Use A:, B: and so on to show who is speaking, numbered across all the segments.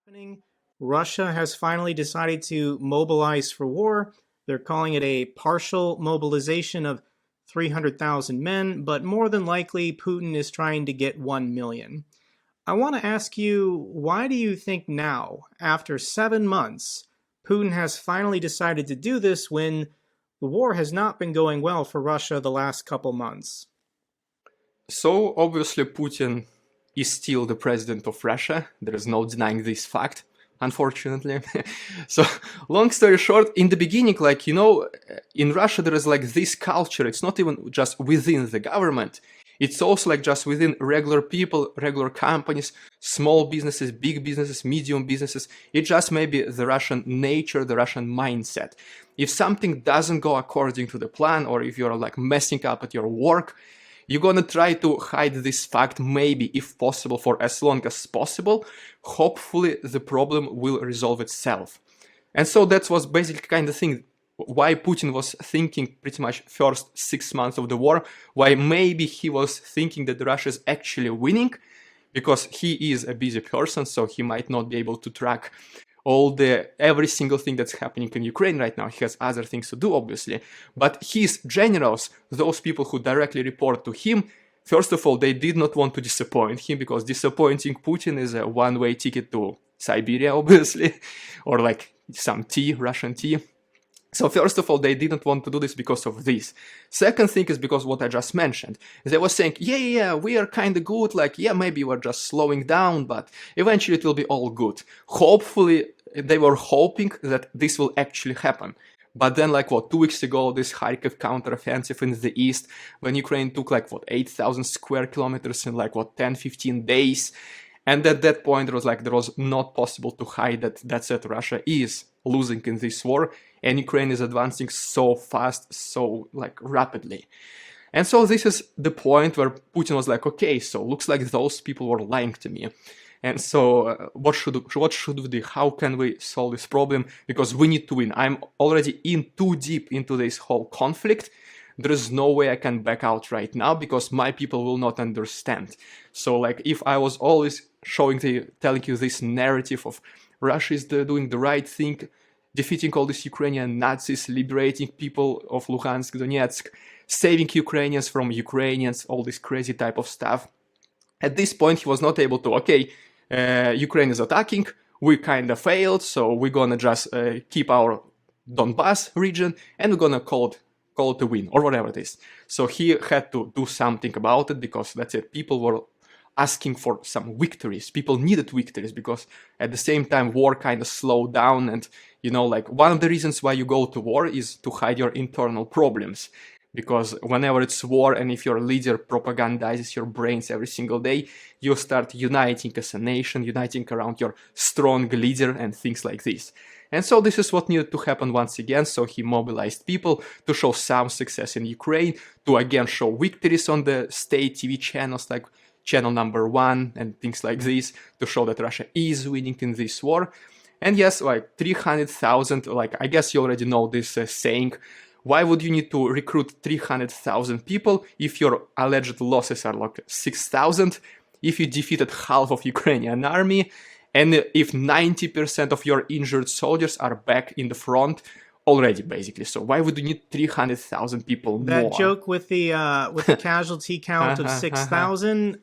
A: happening. Russia has finally decided to mobilize for war. They're calling it a partial mobilization of 300,000 men, but more than likely, Putin is trying to get 1 million. I want to ask you, why do you think now, after 7 months, Putin has finally decided to do this when the war has not been going well for Russia the last couple months?
B: So obviously Putin is still the president of Russia. There is no denying this fact, unfortunately. So long story short, in the beginning, in Russia there is this culture. It's not even just within the government. It's also just within regular people, regular companies, small businesses, big businesses, medium businesses. It's just maybe the Russian nature, the Russian mindset. If something doesn't go according to the plan, or if you're messing up at your work, you're gonna try to hide this fact, maybe, if possible, for as long as possible. Hopefully the problem will resolve itself. And so that was basically kind of thing why Putin was thinking pretty much first 6 months of the war, why maybe he was thinking that Russia is actually winning, because he is a busy person, so he might not be able to track every single thing that's happening in Ukraine right now. He has other things to do, obviously. But his generals, those people who directly report to him, first of all, they did not want to disappoint him, because disappointing Putin is a one-way ticket to Siberia, obviously, or some tea, Russian tea. So first of all, they didn't want to do this because of this. Second thing is because what I just mentioned. They were saying, yeah, we are kind of good, maybe we're just slowing down, but eventually it will be all good. Hopefully, they were hoping that this will actually happen. But then 2 weeks ago, this Kharkiv counteroffensive in the east, when Ukraine took 8,000 square kilometers in 10, 15 days. And at that point, there was not possible to hide that's it. Russia is losing in this war, and Ukraine is advancing so fast, so rapidly. And so this is the point where Putin was okay, so looks like those people were lying to me. And so what should we do? How can we solve this problem? Because we need to win. I'm already in too deep into this whole conflict. There is no way I can back out right now, because my people will not understand. So if I was always telling you this narrative of Russia is doing the right thing, defeating all these Ukrainian Nazis, liberating people of Luhansk, Donetsk, saving Ukrainians from Ukrainians, all this crazy type of stuff. At this point, he was not able to, Ukraine is attacking, we kind of failed, so we're gonna just keep our Donbass region, and we're gonna call it a win, or whatever it is. So he had to do something about it, because that's it. People were asking for some victories. People needed victories, because at the same time, war kind of slowed down. And, one of the reasons why you go to war is to hide your internal problems. Because whenever it's war, and if your leader propagandizes your brains every single day, you start uniting as a nation, uniting around your strong leader and things like this. And so this is what needed to happen once again. So he mobilized people to show some success in Ukraine, to again show victories on the state TV channels like channel number 1 and things like this, to show that Russia is winning in this war. And yes, 300,000, I guess you already know this saying. Why would you need to recruit 300,000 people if your alleged losses are 6,000, if you defeated half of Ukrainian army, and if 90% of your injured soldiers are back in the front already, basically? So why would you need 300,000 people more?
A: That joke with the casualty count of 6,000,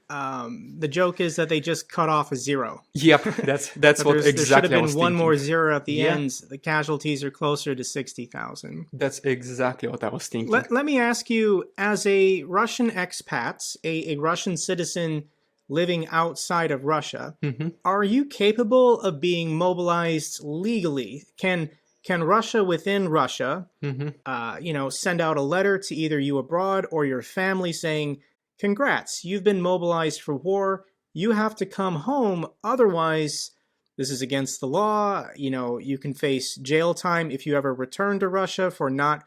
A: the joke is that they just cut off a zero.
B: Yep, that's what exactly I was thinking.
A: There should have been one more zero at the end. The casualties are closer to 60,000.
B: That's exactly what I was thinking.
A: Let me ask you, as a Russian expat, a Russian citizen living outside of Russia, are you capable of being mobilized legally? Can Russia within Russia, send out a letter to either you abroad or your family saying, congrats, you've been mobilized for war, you have to come home, otherwise this is against the law, you can face jail time if you ever return to Russia for not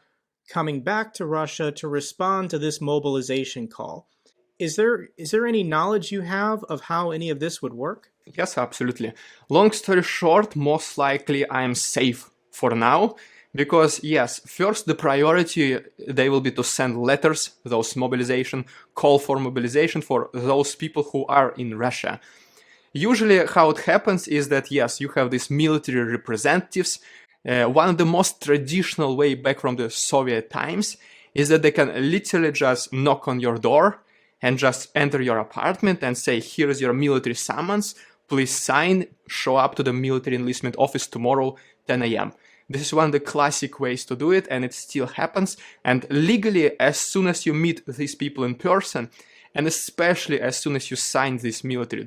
A: coming back to Russia to respond to this mobilization call. Is there any knowledge you have of how any of this would work?
B: Yes, absolutely. Long story short, most likely I am safe for now, because yes, first the priority, they will be to send letters, those call for mobilization for those people who are in Russia. Usually how it happens is that, yes, you have these military representatives. One of the most traditional way back from the Soviet times is that they can literally just knock on your door and just enter your apartment and say, here is your military summons, please sign, show up to the military enlistment office tomorrow, 10 a.m. This is one of the classic ways to do it, and it still happens. And legally, as soon as you meet these people in person, and especially as soon as you sign this military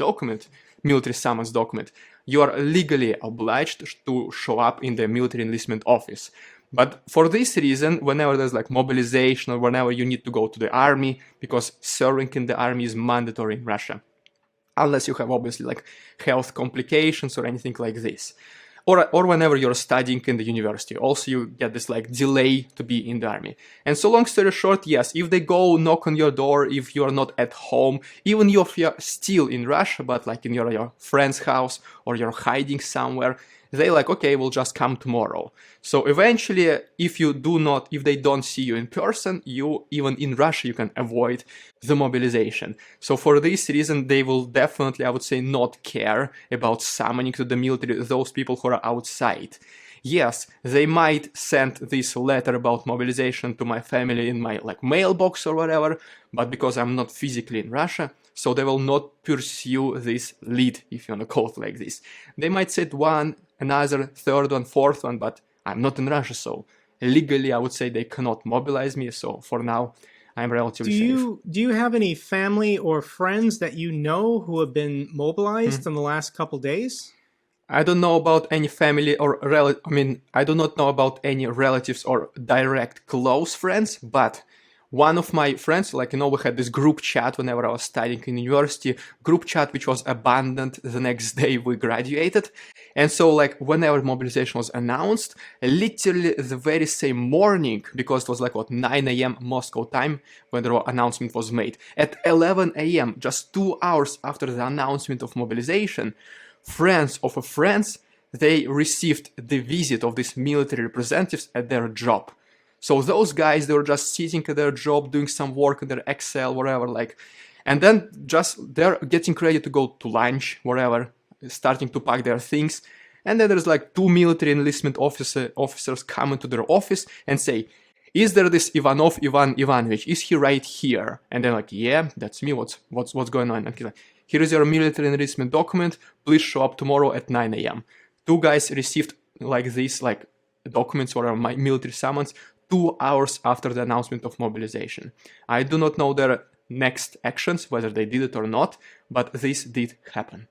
B: summons document, you are legally obliged to show up in the military enlistment office. But for this reason, whenever there's like mobilization or whenever you need to go to the army, because serving in the army is mandatory in Russia, unless you have obviously like health complications or anything like this. Or whenever you're studying in the university, also you get this like delay to be in the army. And so long story short, yes, if they go knock on your door, if you are not at home, even if you're still in Russia, but like in your friend's house or you're hiding somewhere, they like, okay, we'll just come tomorrow. So eventually, if they don't see you in person, even in Russia, you can avoid the mobilization. So for this reason, they will definitely, I would say, not care about summoning to the military those people who are outside. Yes, they might send this letter about mobilization to my family in my like mailbox or whatever, but because I'm not physically in Russia, so they will not pursue this lead, if you want to call it like this. They might send one, another, third one, fourth one, but I'm not in Russia, so legally I would say they cannot mobilize me, so for now I'm relatively safe.
A: Do you have any family or friends that you know who have been mobilized in the last couple days?
B: I don't know about any family or I do not know about any relatives or direct close friends, but one of my friends, we had this group chat whenever I was studying in university, group chat which was abandoned the next day we graduated. And so whenever mobilization was announced, literally the very same morning, because it was 9 a.m. Moscow time when the announcement was made, at 11 a.m., just 2 hours after the announcement of mobilization, friends of a friends, they received the visit of these military representatives at their job. So those guys, they were just sitting at their job, doing some work in their Excel, whatever, and then just they're getting ready to go to lunch, wherever, starting to pack their things. And then there's 2 military enlistment officers come into their office and say, is there this Ivan Ivanovich? Is he right here? And they're like, yeah, that's me. What's going on? And he's like, here is your military enlistment document. Please show up tomorrow at 9 a.m. 2 guys received these documents or my military summons 2 hours after the announcement of mobilization. I do not know their next actions, whether they did it or not, but this did happen.